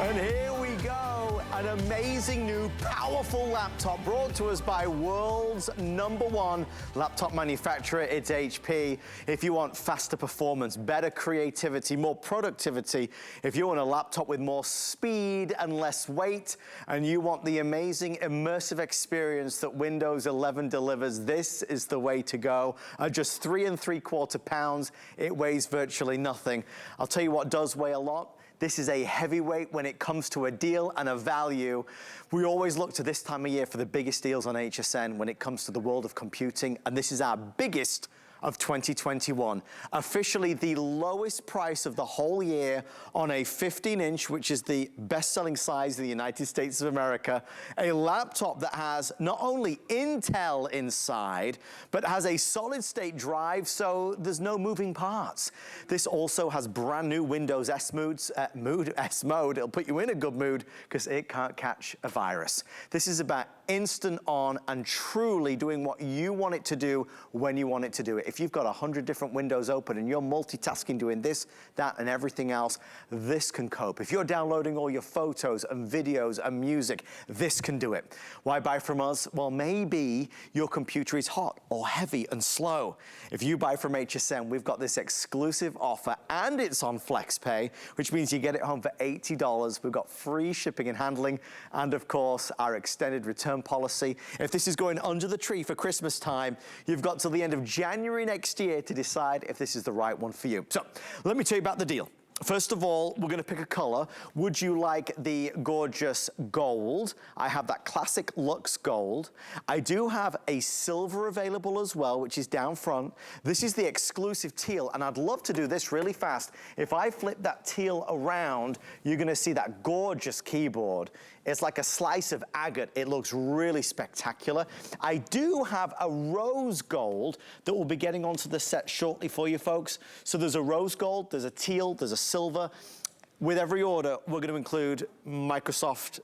And here we go, an amazing new powerful laptop brought to us by world's #1 laptop manufacturer. It's HP. If you want faster performance, better creativity, more productivity, if you want a laptop with more speed and less weight, and you want the amazing immersive experience that Windows 11 delivers, this is the way to go. At just 3 3/4 pounds, it weighs virtually nothing. I'll tell you what does weigh a lot. This is a heavyweight when it comes to a deal and a value. We always look to this time of year for the biggest deals on HSN when it comes to the world of computing, and this is our biggest of 2021. Officially the lowest price of the whole year on a 15-inch, which is the best-selling size in the United States of America. A laptop that has not only Intel inside, but has a solid-state drive, so there's no moving parts. This also has brand new Windows S mode. It'll put you in a good mood because it can't catch a virus. This is about instant on and truly doing what you want it to do when you want it to do it. If you've got 100 different windows open and you're multitasking doing this, that, and everything else, this can cope. If you're downloading all your photos and videos and music, this can do it. Why buy from us? Well, maybe your computer is hot or heavy and slow. If you buy from HSN, we've got this exclusive offer and it's on FlexPay, which means you get it home for $80. We've got free shipping and handling and of course our extended return policy. If this is going under the tree for Christmas time, you've got till the end of January next year to decide if this is the right one for you. So let me tell you about the deal. First of all, we're gonna pick a color. Would you like the gorgeous gold? I have that classic luxe gold. I do have a silver available as well, which is down front. This is the exclusive teal, and I'd love to do this really fast. If I flip that teal around, you're gonna see that gorgeous keyboard. It's like a slice of agate. It looks really spectacular. I do have a rose gold that will be getting onto the set shortly for you folks. So there's a rose gold, there's a teal, there's a silver. With every order, we're going to include Microsoft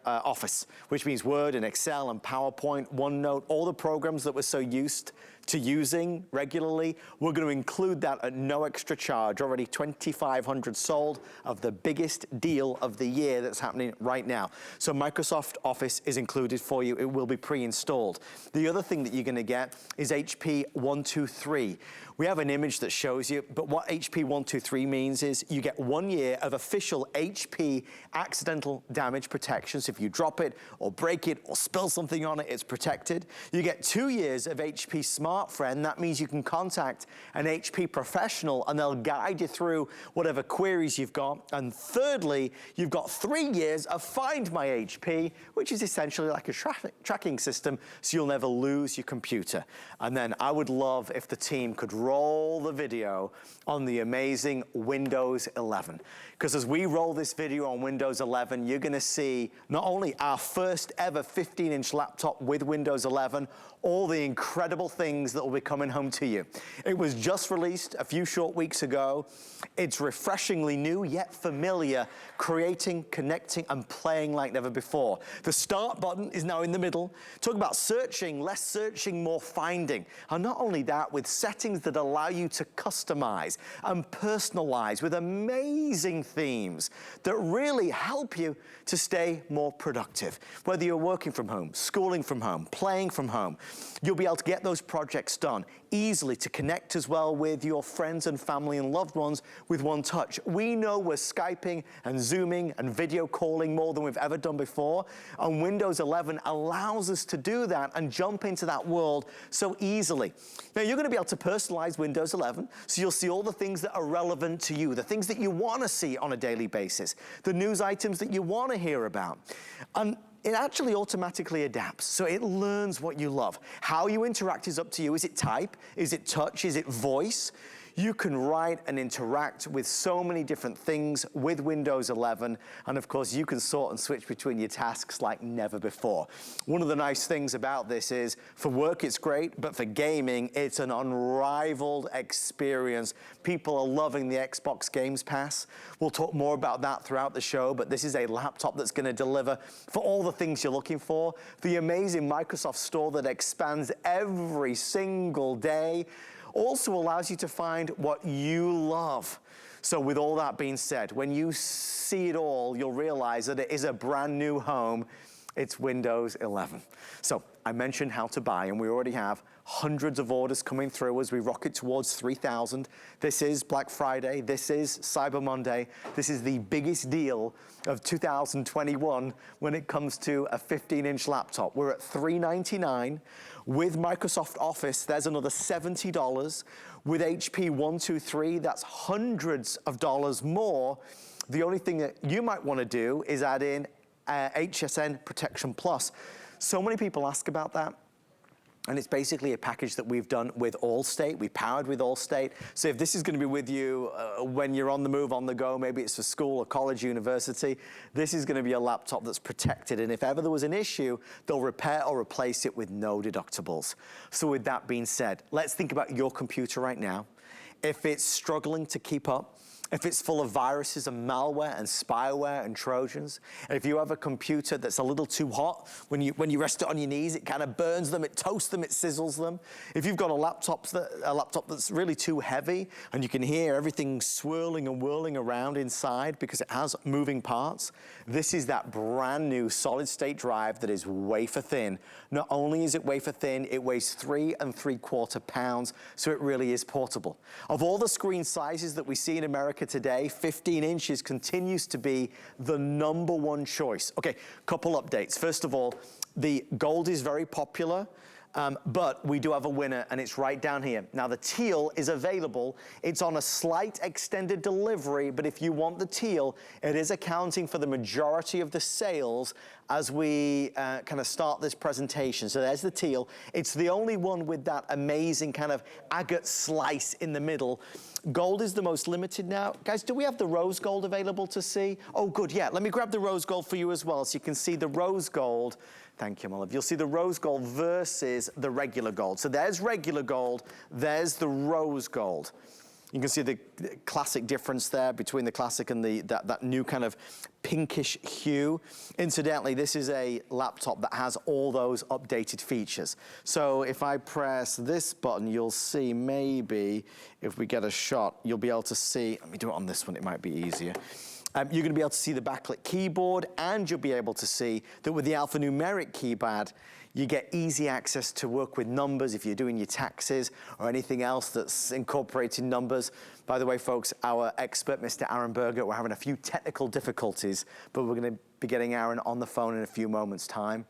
Office, which means Word and Excel and PowerPoint, OneNote, all the programs that we're so used to using regularly. We're going to include that at no extra charge. Already 2,500 sold of the biggest deal of the year that's happening right now. So Microsoft Office is included for you. It will be pre-installed. The other thing that you're going to get is HP 123. We have an image that shows you, but what HP 123 means is you get 1 year of official HP accidental damage protection. So if you drop it or break it or spill something on it, it's protected. You get 2 years of HP Smart Friend. That means you can contact an HP professional and they'll guide you through whatever queries you've got. And thirdly, you've got 3 years of Find My HP, which is essentially like a tracking system, so you'll never lose your computer. And then I would love if the team could roll the video on the amazing Windows 11. Because as we roll this video on Windows 11, you're gonna see not only our first ever 15-inch laptop with Windows 11, all the incredible things that will be coming home to you. It was just released a few short weeks ago. It's refreshingly new yet familiar, creating, connecting, and playing like never before. The start button is now in the middle. Talk about searching, less searching, more finding. And not only that, with settings that allow you to customize and personalize with amazing themes that really help you to stay more productive. Whether you're working from home, schooling from home, playing from home, you'll be able to get those projects done easily, to connect as well with your friends and family and loved ones with one touch. We know we're Skyping and Zooming and video calling more than we've ever done before, and Windows 11 allows us to do that and jump into that world so easily. Now you're going to be able to personalize Windows 11, so you'll see all the things that are relevant to you, the things that you want to see on a daily basis, the news items that you want to hear about. And it actually automatically adapts, so it learns what you love. How you interact is up to you. Is it type? Is it touch? Is it voice? You can write and interact with so many different things with Windows 11, and of course you can sort and switch between your tasks like never before. One of the nice things about this is, for work it's great, but for gaming it's an unrivaled experience. People are loving the Xbox Games Pass. We'll talk more about that throughout the show, but this is a laptop that's going to deliver for all the things you're looking for. The amazing Microsoft Store that expands every single day also allows you to find what you love. So with all that being said, when you see it all, you'll realize that it is a brand new home. It's Windows 11. So I mentioned how to buy, and we already have hundreds of orders coming through as we rocket towards 3,000. This is Black Friday. This is Cyber Monday. This is the biggest deal of 2021 when it comes to a 15-inch laptop. We're at $399. With Microsoft Office, there's another $70. With HP 123, that's hundreds of dollars more. The only thing that you might want to do is add in Hsn Protection Plus. So many people ask about that. And it's basically a package that we've done with Allstate. We powered with Allstate. So if this is going to be with you when you're on the move, on the go, maybe it's for school or college, university, this is going to be a laptop that's protected. And if ever there was an issue, they'll repair or replace it with no deductibles. So with that being said, let's think about your computer right now. If it's struggling to keep up, if it's full of viruses and malware and spyware and Trojans, if you have a computer that's a little too hot, when you rest it on your knees, it kind of burns them, it toasts them, it sizzles them. If you've got a laptop that's really too heavy and you can hear everything swirling and whirling around inside because it has moving parts, this is that brand new solid state drive that is wafer thin. Not only is it wafer thin, it weighs 3 3/4 pounds, so it really is portable. Of all the screen sizes that we see in America today, 15 inches continues to be the #1 choice. Okay, couple updates. First of all, the gold is very popular. But we do have a winner, and it's right down here. Now, the teal is available. It's on a slight extended delivery, but if you want the teal, it is accounting for the majority of the sales as we kind of start this presentation. So there's the teal. It's the only one with that amazing kind of agate slice in the middle. Gold is the most limited now. Guys, do we have the rose gold available to see? Oh, good, yeah. Let me grab the rose gold for you as well so you can see the rose gold. Thank you, my love. You'll see the rose gold versus the regular gold. So there's regular gold, there's the rose gold. You can see the classic difference there between the classic and that new kind of pinkish hue. Incidentally, this is a laptop that has all those updated features. So if I press this button, you'll see maybe if we get a shot, you'll be able to see, let me do it on this one, it might be easier. You're going to be able to see the backlit keyboard, and you'll be able to see that with the alphanumeric keypad, you get easy access to work with numbers if you're doing your taxes or anything else that's incorporating numbers. By the way, folks, our expert, Mr. Aaron Berger, we're having a few technical difficulties, but we're going to be getting Aaron on the phone in a few moments' time.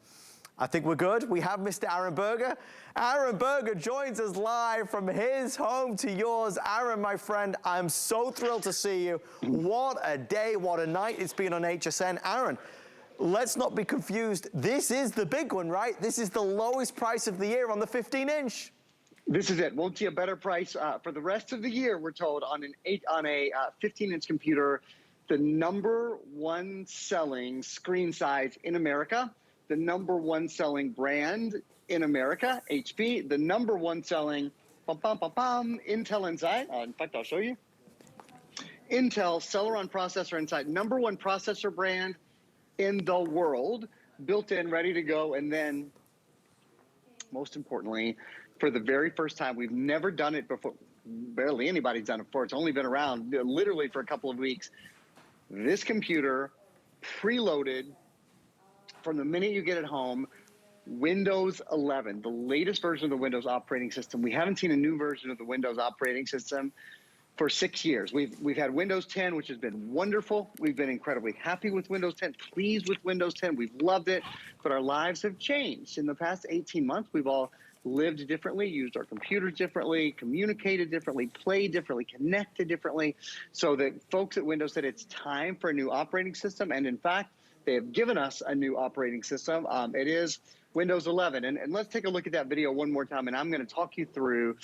I think we're good. We have Mr. Aaron Berger. Aaron Berger joins us live from his home to yours. Aaron, my friend, I'm so thrilled to see you. What a day, what a night it's been on HSN. Aaron, let's not be confused. This is the big one, right? This is the lowest price of the year on the 15-inch. This is it. Won't see a better price for the rest of the year, we're told, on a 15-inch computer. The #1 selling screen size in America. The #1 selling brand in America, HP. The #1 selling, Intel inside. In fact, I'll show you. Intel Celeron processor inside. #1 processor brand in the world. Built in, ready to go. And then, most importantly, for the very first time, we've never done it before. Barely anybody's done it before. It's only been around literally for a couple of weeks. This computer, preloaded, from the minute you get it home, Windows 11, the latest version of the Windows operating system. We haven't seen a new version of the Windows operating system for 6 years. We've had Windows 10, which has been wonderful. We've been incredibly happy with Windows 10, pleased with Windows 10. We've loved it, but our lives have changed. In the past 18 months, we've all lived differently, used our computers differently, communicated differently, played differently, connected differently. So the folks at Windows said it's time for a new operating system. And in fact, they have given us a new operating system. It is Windows 11. And let's take a look at that video one more time. And I'm going to talk you through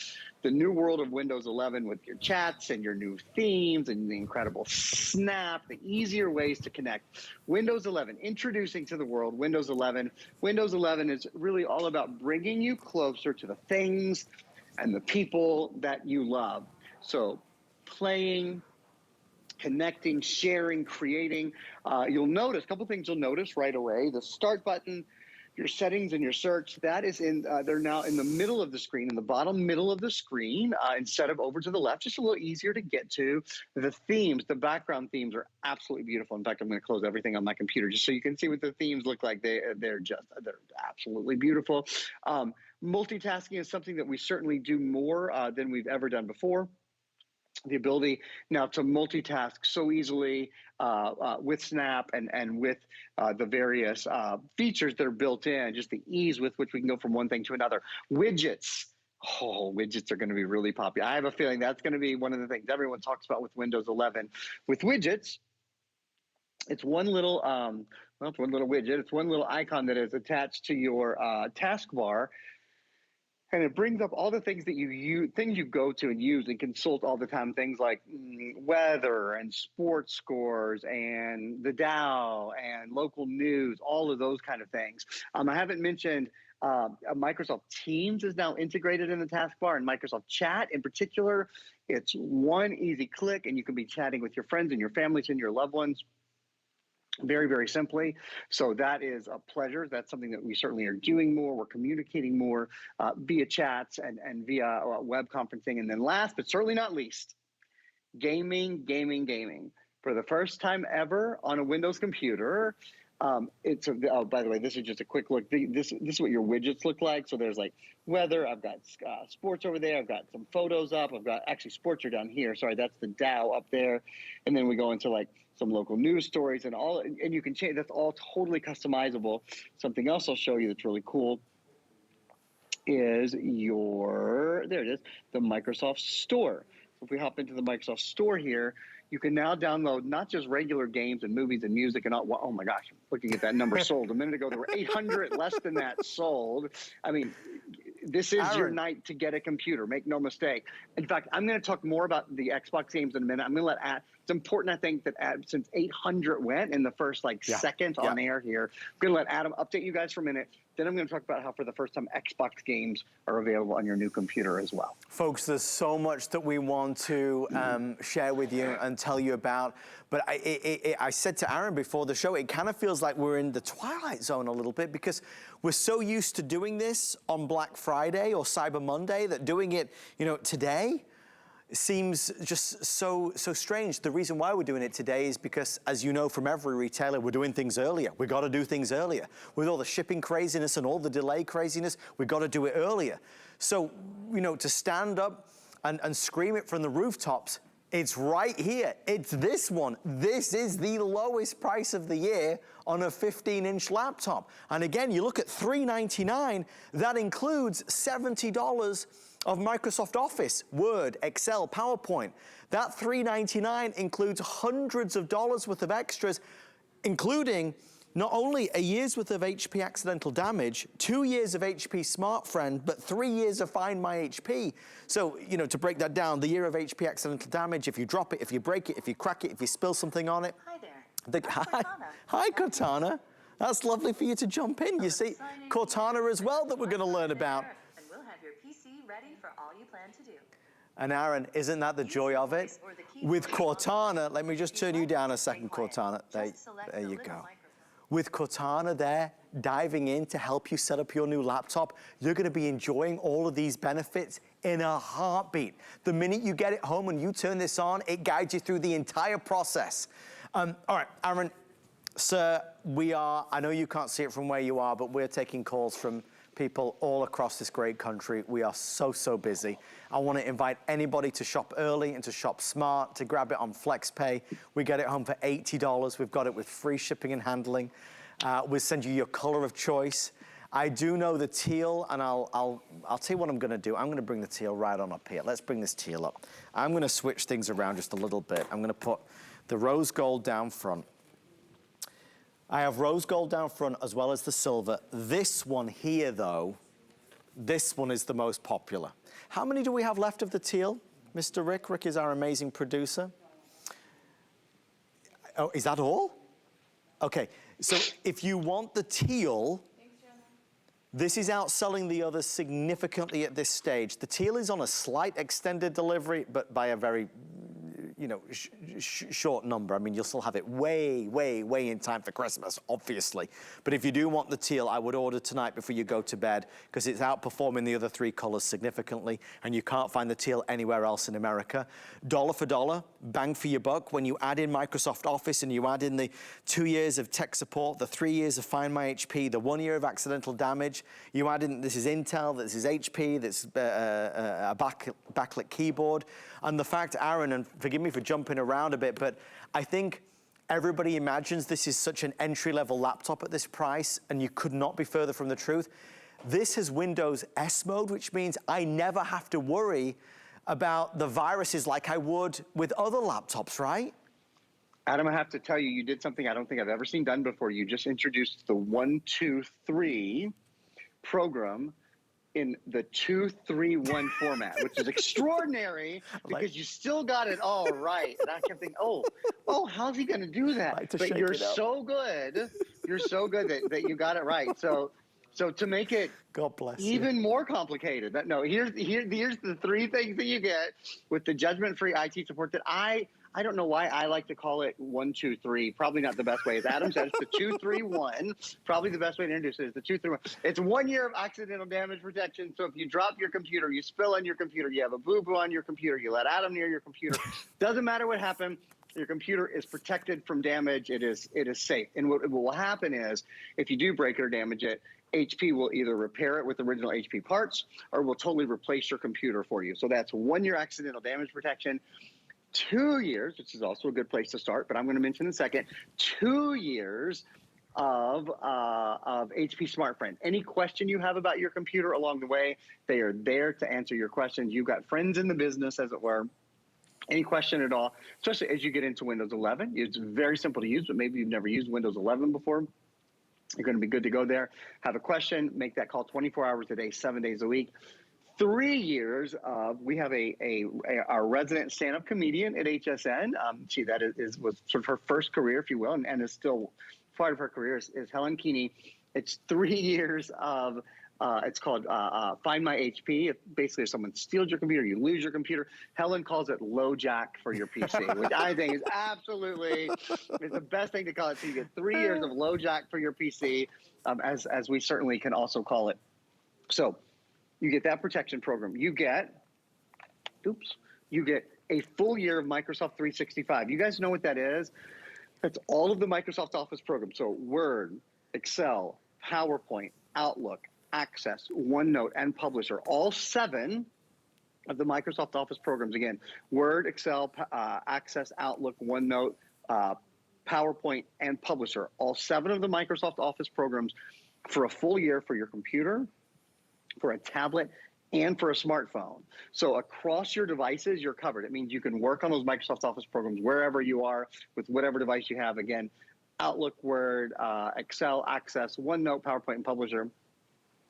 the new world of Windows 11 with your chats and your new themes and the incredible snap, the easier ways to connect. Windows 11, introducing to the world Windows 11. Windows 11 is really all about bringing you closer to the things and the people that you love. So playing, connecting, sharing, creating. You'll notice, a couple things you'll notice right away. The start button, your settings and your search, that is in, they're now in the middle of the screen, in the bottom middle of the screen, instead of over to the left, just a little easier to get to. The themes, the background themes are absolutely beautiful. In fact, I'm going to close everything on my computer just so you can see what the themes look like. They're absolutely beautiful. Multitasking is something that we certainly do more than we've ever done before. The ability now to multitask so easily with Snap and with the various features that are built in, just the ease with which we can go from one thing to another. Widgets. Oh, widgets are going to be really popular. I have a feeling that's going to be one of the things everyone talks about with Windows 11. With widgets, it's one little, well, it's one little widget. It's one little icon that is attached to your taskbar. And it brings up all the things that you go to and use and consult all the time. Things like weather and sports scores and the Dow and local news, all of those kind of things. I haven't mentioned Microsoft Teams is now integrated in the taskbar, and Microsoft Chat in particular. It's one easy click, and you can be chatting with your friends and your families and your loved ones very, very simply. So that is a pleasure. That's something that we certainly are doing more. We're communicating more via chats and via web conferencing. And then last, but certainly not least, gaming. For the first time ever on a Windows computer, oh, by the way, this is just a quick look. This is what your widgets look like. So there's like weather. I've got sports over there. I've got some photos up. I've got, actually, sports are down here. Sorry, that's the Dow up there. And then we go into like some local news stories and all, and you can change. That's all totally customizable. Something else I'll show you that's really cool is there it is, the Microsoft Store. So if we hop into the Microsoft Store here, you can now download not just regular games and movies and music and all. Oh my gosh, I'm looking at that number sold. A minute ago, there were 800 less than that sold. I mean, this is your night to get a computer. Make no mistake. In fact, I'm going to talk more about the Xbox games in a minute. I'm going to let it's important, I think, that since 800 went in the first second on air here, I'm going to let Adam update you guys for a minute. Then I'm going to talk about how for the first time Xbox games are available on your new computer as well. Folks, there's so much that we want to share with you and tell you about. But I said to Aaron before the show, it kind of feels like we're in the Twilight Zone a little bit because we're so used to doing this on Black Friday or Cyber Monday that doing it, today seems just so strange. The reason why we're doing it today is because, as you know from every retailer, we're doing things earlier. We got to do things earlier. With all the shipping craziness and all the delay craziness, we got to do it earlier. So, to stand up and scream it from the rooftops, it's right here. It's this one. This is the lowest price of the year on a 15-inch laptop. And again, you look at $399, that includes $70 of Microsoft Office, Word, Excel, PowerPoint. That $399 includes hundreds of dollars worth of extras, including not only a year's worth of HP accidental damage, 2 years of HP Smart Friend, but 3 years of Find My HP. So, to break that down, the year of HP accidental damage, if you drop it, if you break it, if you crack it, if you spill something on it. Hi there. Hi, Cortana. That's lovely for you to jump in. You see, Cortana as well that we're going to learn about. And we'll have your PC ready for all you plan to do. And Aaron, isn't that the joy of it? With Cortana, let me just turn you down a second, Cortana. There you go. With Cortana there, diving in to help you set up your new laptop, you're going to be enjoying all of these benefits in a heartbeat. The minute you get it home and you turn this on, it guides you through the entire process. All right, Aaron, sir, I know you can't see it from where you are, but we're taking calls from people all across this great country. We are so busy. I want to invite anybody to shop early and to shop smart, to grab it on FlexPay. We get it home for $80. We've got it with free shipping and handling. We'll send you your color of choice. I do know the teal, and I'll tell you what I'm going to do. I'm going to bring the teal right on up here. Let's bring this teal up. I'm going to switch things around just a little bit. I'm going to put the rose gold down front. I have rose gold down front as well as the silver. This one here, though, this one is the most popular. How many do we have left of the teal? Mr. Rick? Rick is our amazing producer. Oh, is that all? Okay, so if you want the teal, this is outselling the others significantly at this stage. The teal is on a slight extended delivery, but by a very, you know, short number. I mean, you'll still have it way, way, way in time for Christmas, obviously. But if you do want the teal, I would order tonight before you go to bed, because it's outperforming the other three colors significantly, and you can't find the teal anywhere else in America. Dollar for dollar, bang for your buck. When you add in Microsoft Office and you add in the 2 years of tech support, the 3 years of Find My HP, the 1 year of accidental damage, you add in, this is Intel, this is HP, this a backlit keyboard, and the fact, Aaron, and forgive me for jumping around a bit, but I think everybody imagines this is such an entry-level laptop at this price, and you could not be further from the truth. This has Windows S mode, which means I never have to worry about the viruses like I would with other laptops, right? Adam, I have to tell you, you did something I don't think I've ever seen done before. You just introduced the 123 program in the 231 format, which is extraordinary because you still got it all right. And I kept thinking, oh, how's he going to do that? But you're so good. You're so good that you got it right. So to make it God bless even more complicated, here's the three things that you get with the judgment-free IT support that I don't know why I like to call it 123. Probably not the best way. As Adam said, it's the 231. Probably the best way to introduce it is the 231. It's 1 year of accidental damage protection. So if you drop your computer, you spill on your computer, you have a boo-boo on your computer, you let Adam near your computer, doesn't matter what happened, your computer is protected from damage. It is safe. And what will happen is, if you do break it or damage it, HP will either repair it with original HP parts or will totally replace your computer for you. So that's 1 year accidental damage protection. 2 years, which is also a good place to start, but I'm going to mention in a second, 2 years of HP Smart Friend. Any question you have about your computer along the way, they are there to answer your questions. You've got friends in the business, as it were. Any question at all, especially as you get into Windows 11. It's very simple to use, but maybe you've never used Windows 11 before. You're going to be good to go there. Have a question, make that call 24 hours a day, 7 days a week. 3 years of, we have our resident stand-up comedian at HSN. Was sort of her first career, if you will, and is still part of her career, is Helen Keeney. It's 3 years of, it's called Find My HP. Basically, if someone steals your computer, you lose your computer. Helen calls it LoJack for your PC, which I think is absolutely, it's the best thing to call it. So you get 3 years of LoJack for your PC, as we certainly can also call it. So you get that protection program. You get a full year of Microsoft 365. You guys know what that is? That's all of the Microsoft Office programs. So Word, Excel, PowerPoint, Outlook, Access, OneNote, and Publisher. All 7 of the Microsoft Office programs. Again, Word, Excel, Access, Outlook, OneNote, PowerPoint, and Publisher. All 7 of the Microsoft Office programs for a full year for your computer, for a tablet, and for a smartphone. So across your devices, you're covered. It means you can work on those Microsoft Office programs wherever you are with whatever device you have. Again, Outlook, Word, Excel, Access, OneNote, PowerPoint, and Publisher.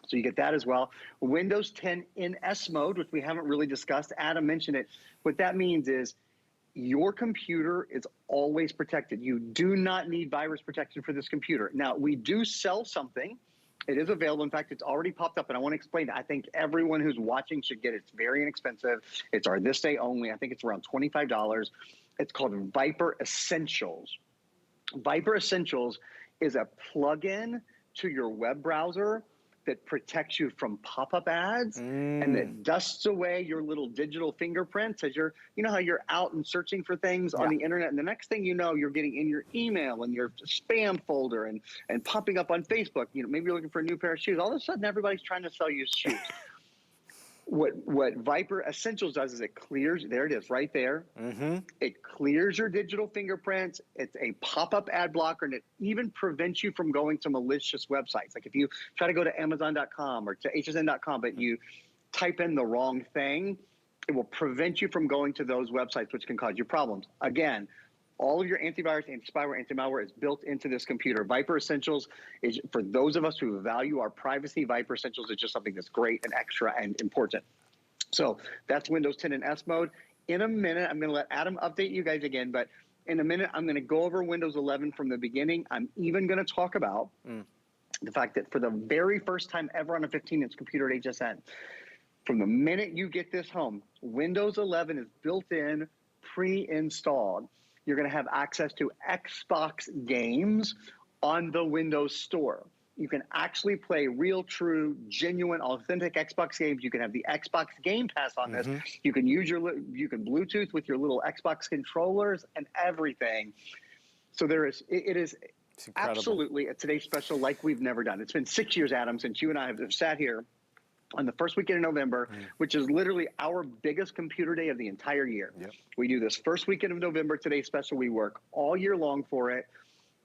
So you get that as well. Windows 10 in S mode, which we haven't really discussed. Adam mentioned it. What that means is your computer is always protected. You do not need virus protection for this computer. Now, we do sell something. It is available. In fact, it's already popped up, and I want to explain it. I think everyone who's watching should get it. It's very inexpensive. It's our this day only. I think it's around $25. It's called Viper Essentials. Viper Essentials is a plugin to your web browser that protects you from pop-up ads and that dusts away your little digital fingerprints as you know how you're out and searching for things on the internet, and the next thing you know, you're getting in your email and your spam folder and popping up on Facebook. You know, maybe you're looking for a new pair of shoes. All of a sudden, everybody's trying to sell you shoes. What Viper Essentials does is it clears, there it is right there. It clears your digital fingerprints. It's a pop-up ad blocker, and it even prevents you from going to malicious websites. Like if you try to go to Amazon.com or to hsn.com, but you type in the wrong thing, it will prevent you from going to those websites, which can cause you problems. Again, all of your antivirus, anti-spyware, anti-malware is built into this computer. Viper Essentials is, for those of us who value our privacy, Viper Essentials is just something that's great and extra and important. So that's Windows 10 in S mode. In a minute, I'm going to let Adam update you guys again, but in a minute, I'm going to go over Windows 11 from the beginning. I'm even going to talk about the fact that for the very first time ever on a 15-inch computer at HSN, from the minute you get this home, Windows 11 is built in pre-installed. You're going to have access to Xbox games on the Windows Store. You can actually play real, true, genuine, authentic Xbox games. You can have the Xbox Game Pass on this. You can use you can Bluetooth with your little Xbox controllers and everything. So it is absolutely a Today Special like we've never done. It's been 6 years, Adam, since you and I have sat here on the first weekend in November, which is literally our biggest computer day of the entire year. We do this first weekend of November, Today Special. We work all year long for it.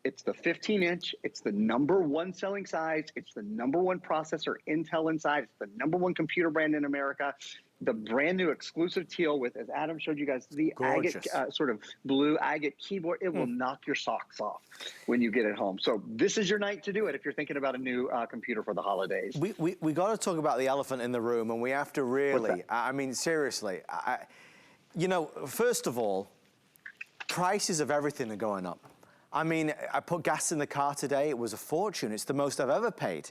It's the 15-inch. It's the #1 selling size. It's the #1 processor, Intel inside. It's the #1 computer brand in America. The brand new exclusive Teal with, as Adam showed you guys, the agate, sort of blue agate keyboard. It will knock your socks off when you get it home. So this is your night to do it if you're thinking about a new computer for the holidays. We got to talk about the elephant in the room, and we have to really, I mean, seriously, you know, first of all, prices of everything are going up. I mean, I put gas in the car today. It was a fortune. It's the most I've ever paid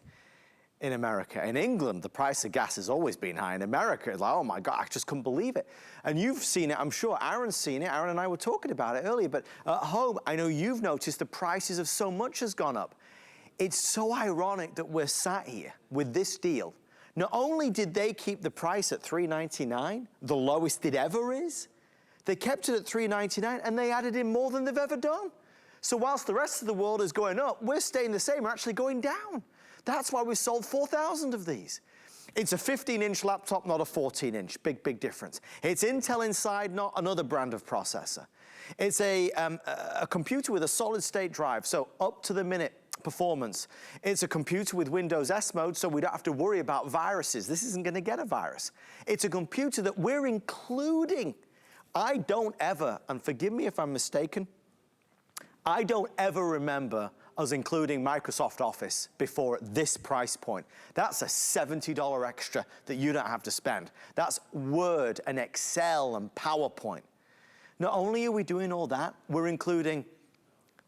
in America. In England, the price of gas has always been high. In America, it's like, oh my God, I just couldn't believe it. And you've seen it. I'm sure Aaron's seen it. Aaron and I were talking about it earlier. But at home, I know you've noticed the prices of so much has gone up. It's so ironic that we're sat here with this deal. Not only did they keep the price at $399, the lowest it ever is, they kept it at $399 and they added in more than they've ever done. So whilst the rest of the world is going up, we're staying the same. We're actually going down. That's why we sold 4,000 of these. It's a 15-inch laptop, not a 14-inch. Big, big difference. It's Intel inside, not another brand of processor. It's a computer with a solid-state drive, so up-to-the-minute performance. It's a computer with Windows S mode, so we don't have to worry about viruses. This isn't going to get a virus. It's a computer that we're including. I don't ever, and forgive me if I'm mistaken, I don't ever remember us including Microsoft Office before at this price point. That's a $70 extra that you don't have to spend. That's Word and Excel and PowerPoint. Not only are we doing all that, we're including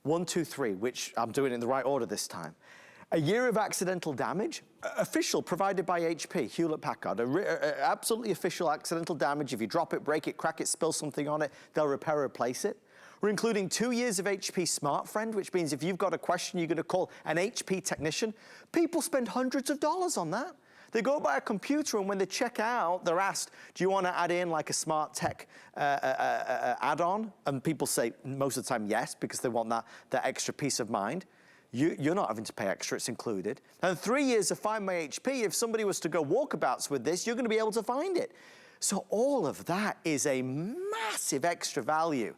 1, 2, 3, which I'm doing in the right order this time. A year of accidental damage, official, provided by HP, Hewlett-Packard, absolutely official accidental damage. If you drop it, break it, crack it, spill something on it, they'll repair or replace it. We're including 2 years of HP Smart Friend, which means if you've got a question, you're going to call an HP technician. People spend hundreds of dollars on that. They go buy a computer, and when they check out, they're asked, do you want to add in like a smart tech add-on? And people say most of the time yes, because they want that extra peace of mind. You're not having to pay extra, it's included. And 3 years of Find My HP, if somebody was to go walkabouts with this, you're going to be able to find it. So all of that is a massive extra value.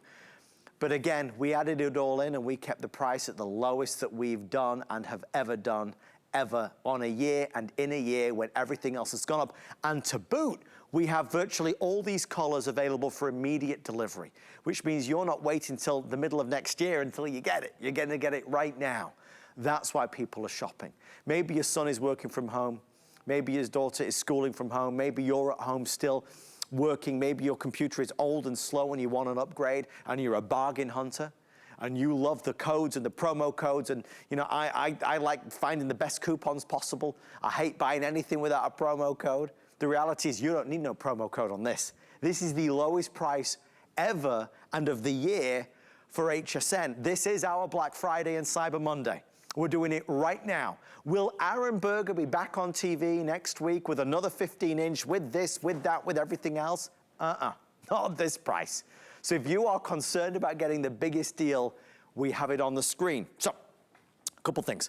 But again, we added it all in and we kept the price at the lowest that we've done and have ever done, ever, on a year and in a year when everything else has gone up. And to boot, we have virtually all these colors available for immediate delivery, which means you're not waiting till the middle of next year until you get it. You're gonna get it right now. That's why people are shopping. Maybe your son is working from home. Maybe his daughter is schooling from home. Maybe you're at home still working. Maybe your computer is old and slow and you want an upgrade and you're a bargain hunter and you love the codes and the promo codes. And you know, I like finding the best coupons possible. I hate buying anything without a promo code. The reality is you don't need no promo code on this. This is the lowest price ever and of the year for HSN. This is our Black Friday and Cyber Monday. We're doing it right now. Will Aaron Berger be back on TV next week with another 15-inch, with this, with that, with everything else? Not at this price. So if you are concerned about getting the biggest deal, we have it on the screen. So, a couple things.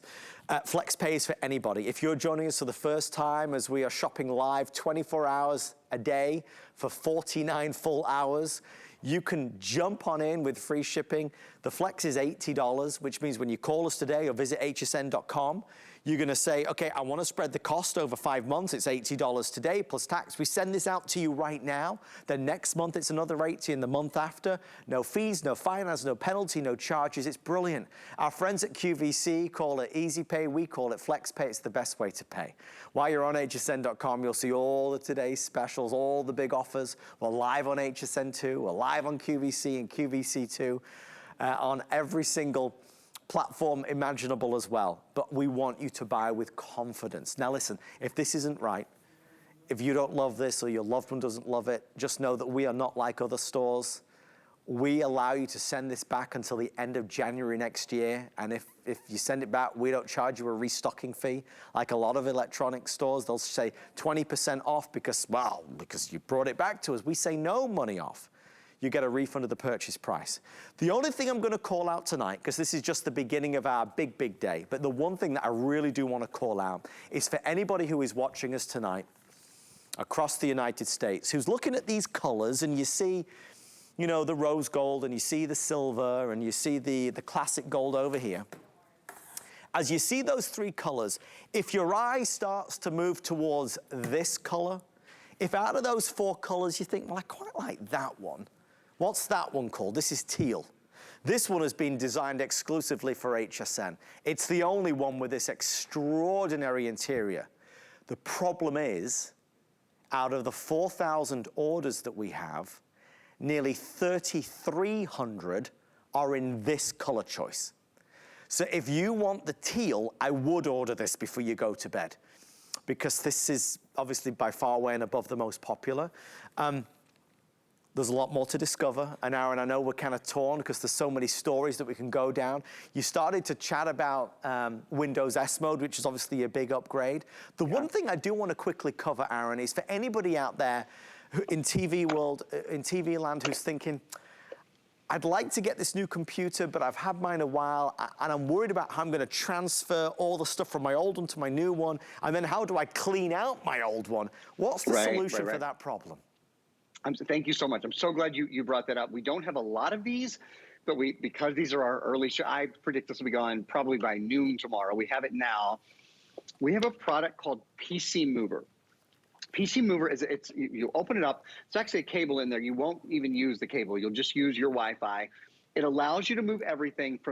Flex pay is for anybody. If you're joining us for the first time as we are shopping live 24 hours a day for 49 full hours, you can jump on in with free shipping. The Flex is $80, which means when you call us today or visit hsn.com, you're gonna say, okay, I wanna spread the cost over 5 months. It's $80 today plus tax. We send this out to you right now. Then next month, it's another $80 in the month after. No fees, no finance, no penalty, no charges. It's brilliant. Our friends at QVC call it Easy Pay. We call it Flex Pay. It's the best way to pay. While you're on hsn.com, you'll see all the today's specials, all the big offers. We're live on HSN2. We're live on QVC and QVC2 on every single platform imaginable as well. But we want you to buy with confidence. Now listen, if this isn't right, if you don't love this or your loved one doesn't love it, just know that we are not like other stores. We allow you to send this back until the end of January next year. And if you send it back, we don't charge you a restocking fee. Like a lot of electronic stores, they'll say 20% off because you brought it back to us. We say no money off. You get a refund of the purchase price. The only thing I'm gonna call out tonight, because this is just the beginning of our big, big day, but the one thing that I really do wanna call out is for anybody who is watching us tonight across the United States, who's looking at these colors and you see, you know, the rose gold and you see the silver and you see the classic gold over here. As you see those three colors, if your eye starts to move towards this color, if out of those four colors you think, well, I quite like that one. What's that one called? This is teal. This one has been designed exclusively for HSN. It's the only one with this extraordinary interior. The problem is, out of the 4,000 orders that we have, nearly 3,300 are in this color choice. So if you want the teal, I would order this before you go to bed, because this is obviously by far away and above the most popular. There's a lot more to discover. And Aaron, I know we're kind of torn because there's so many stories that we can go down. You started to chat about Windows S Mode, which is obviously a big upgrade. The one thing I do want to quickly cover, Aaron, is for anybody out there who, in TV world, in TV land, who's thinking, I'd like to get this new computer, but I've had mine a while, and I'm worried about how I'm gonna transfer all the stuff from my old one to my new one, and then how do I clean out my old one? What's the solution for that problem? Thank you so much. I'm so glad you brought that up. We don't have a lot of these, but because these are our early show, I predict this will be gone probably by noon tomorrow. We have it now. We have a product called PC Mover. PC Mover is, you open it up, it's actually a cable in there. You won't even use the cable. You'll just use your Wi-Fi. It allows you to move everything from